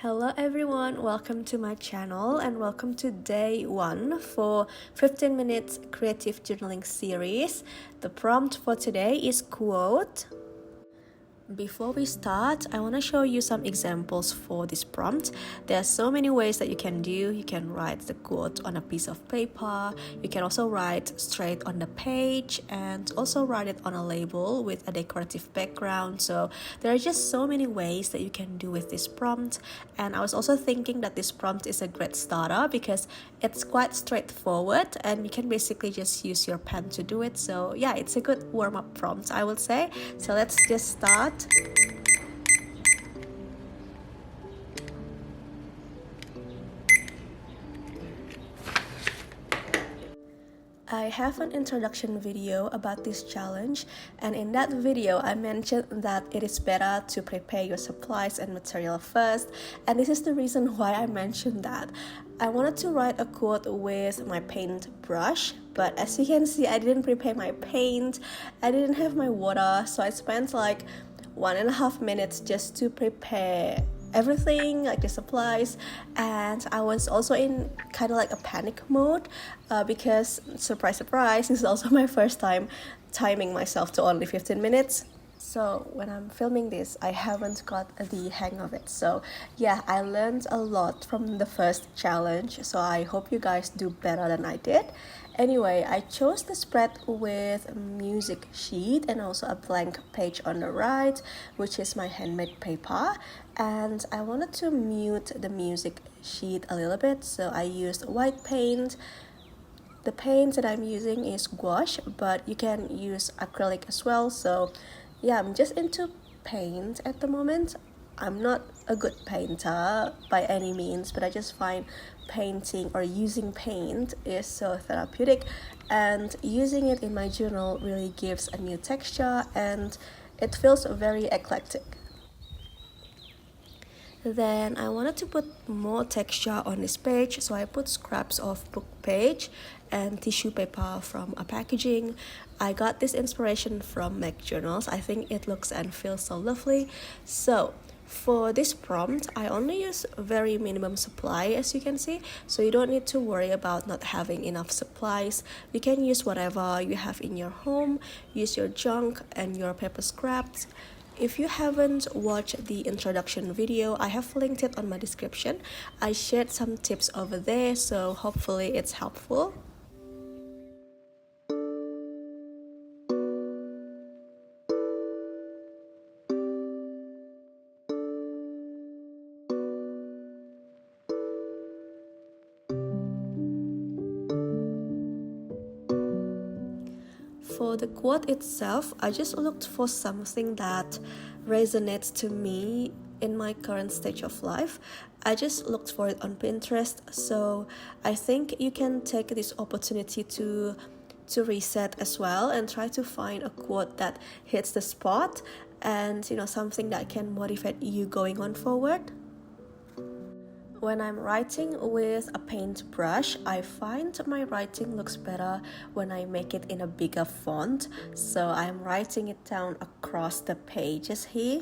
Hello everyone, welcome to my channel and welcome to day 1 for 15 minutes creative journaling series. The prompt for today is quote. Before we start, I want to show you some examples for this prompt. There are so many ways that you can do. You can write the quote on a piece of paper. You can also write straight on the page and also write it on a label with a decorative background. So there are just so many ways that you can do with this prompt. And I was also thinking that this prompt is a great starter because it's quite straightforward and you can basically just use your pen to do it. So yeah, it's a good warm-up prompt, I would say. So let's just start. I have an introduction video about this challenge, and in that video I mentioned that it is better to prepare your supplies and material first, and this is the reason why I mentioned that. I wanted to write a quote with my paint brush, but as you can see I didn't prepare my paint, I didn't have my water, so I spent like 1.5 minutes just to prepare everything, like the supplies, and I was also in kind of like a panic mode because surprise this is also my first time timing myself to only 15 minutes. So when I'm filming this, I haven't got the hang of it. So yeah, I learned a lot from the first challenge, so I hope you guys do better than I did. Anyway, I chose the spread with a music sheet and also a blank page on the right, which is my handmade paper. And I wanted to mute the music sheet a little bit, so I used white paint. The paint that I'm using is gouache, but you can use acrylic as well. So yeah, I'm just into paint at the moment. I'm not a good painter by any means, but I just find painting or using paint is so therapeutic, and using it in my journal really gives a new texture and it feels very eclectic. Then I wanted to put more texture on this page, so I put scraps of book page and tissue paper from a packaging. I got this inspiration from Mac Journals. I think it looks and feels so lovely. So for this prompt, I only use very minimum supply, as you can see, so you don't need to worry about not having enough supplies. You can use whatever you have in your home, use your junk and your paper scraps. If you haven't watched the introduction video, I have linked it on my description. I shared some tips over there, so hopefully it's helpful. For the quote itself, I just looked for something that resonates to me in my current stage of life. I just looked for it on Pinterest, so I think you can take this opportunity to reset as well and try to find a quote that hits the spot and something that can motivate you going on forward. When I'm writing with a paintbrush, I find my writing looks better when I make it in a bigger font, so I'm writing it down across the pages here.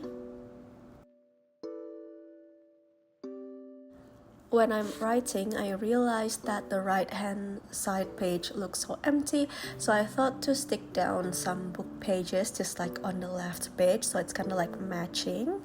When I'm writing, I realized that the right-hand side page looks so empty, so I thought to stick down some book pages just like on the left page, so it's kind of like matching.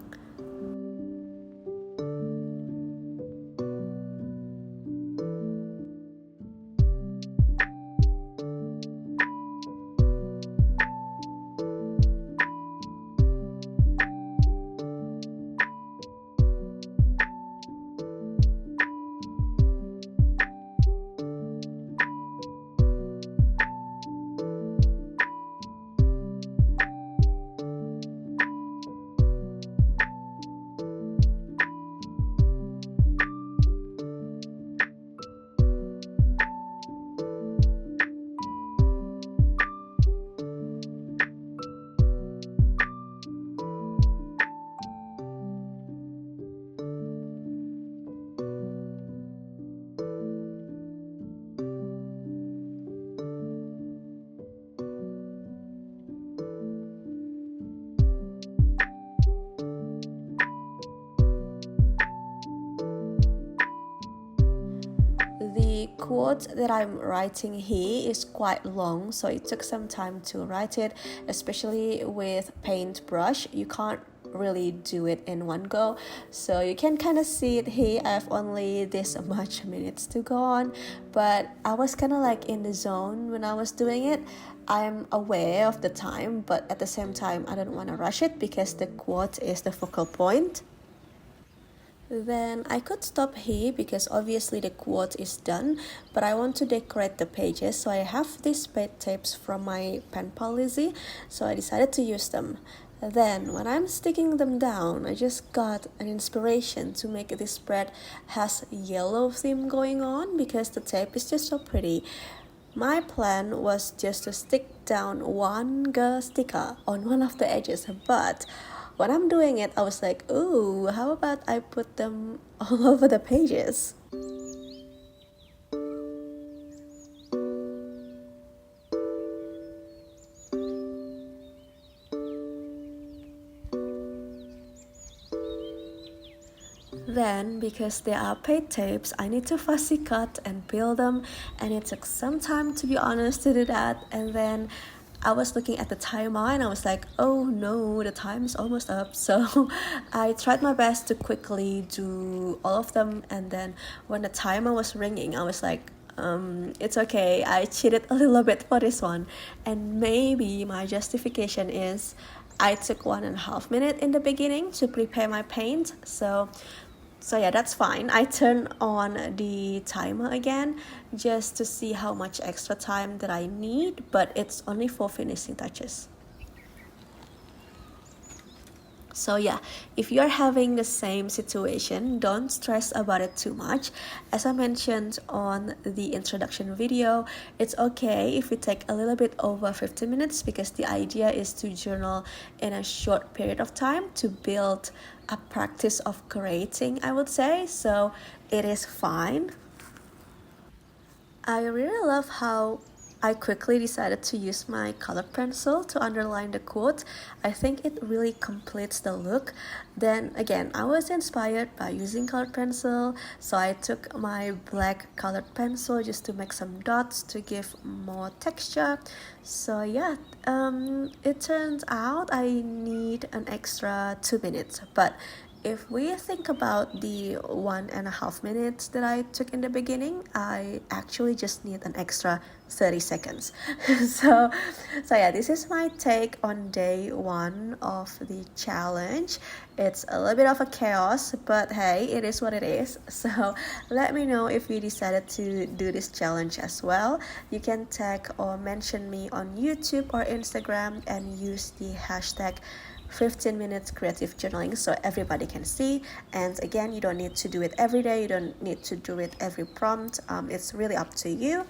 The quote that I'm writing here is quite long, so it took some time to write it, especially with paintbrush. You can't really do it in one go, so you can kind of see it here. I have only this much minutes to go on, but I was kind of like in the zone when I was doing it. I'm aware of the time, but at the same time I don't want to rush it because the quote is the focal point. Then I could stop here because obviously the quote is done, but I want to decorate the pages, so I have these paint tapes from my pen policy, so I decided to use them. Then when I'm sticking them down, I just got an inspiration to make this spread has yellow theme going on because the tape is just so pretty. My plan was just to stick down one girl sticker on one of the edges, but when I'm doing it, I was like, ooh, how about I put them all over the pages? Then, because they are paint tapes, I need to fussy cut and peel them, and it took some time, to be honest, to do that. And then I was looking at the timer and I was like, oh no, the time is almost up. So I tried my best to quickly do all of them, and then when the timer was ringing, I was like, it's okay, I cheated a little bit for this one. And maybe my justification is I took 1.5 minutes in the beginning to prepare my paint, so yeah, that's fine. I turn on the timer again just to see how much extra time that I need, but it's only for finishing touches. So yeah, if you're having the same situation, don't stress about it too much. As I mentioned on the introduction video, it's okay if we take a little bit over 15 minutes because the idea is to journal in a short period of time to build a practice of creating, I would say. So it is fine. I really love how I quickly decided to use my colored pencil to underline the quote. I think it really completes the look. Then again, I was inspired by using colored pencil, so I took my black colored pencil just to make some dots to give more texture. So yeah, it turns out I need an extra 2 minutes, but if we think about the 1.5 minutes that I took in the beginning, I actually just need an extra 30 seconds. so yeah, this is my take on day 1 of the challenge. It's a little bit of a chaos, but hey, it is what it is. So let me know if you decided to do this challenge as well. You can tag or mention me on YouTube or Instagram and use the hashtag 15 minutes creative journaling so everybody can see. And again, you don't need to do it every day, you don't need to do it every prompt. It's really up to you.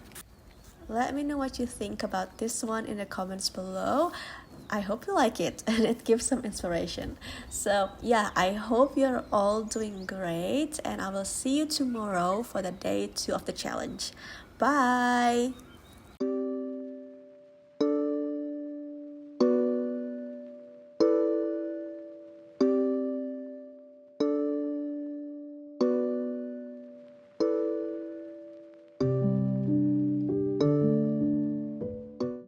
Let me know what you think about this one in the comments below. I hope you like it and it gives some inspiration. So yeah, I hope you're all doing great, and I will see you tomorrow for the day 2 of the challenge. Bye.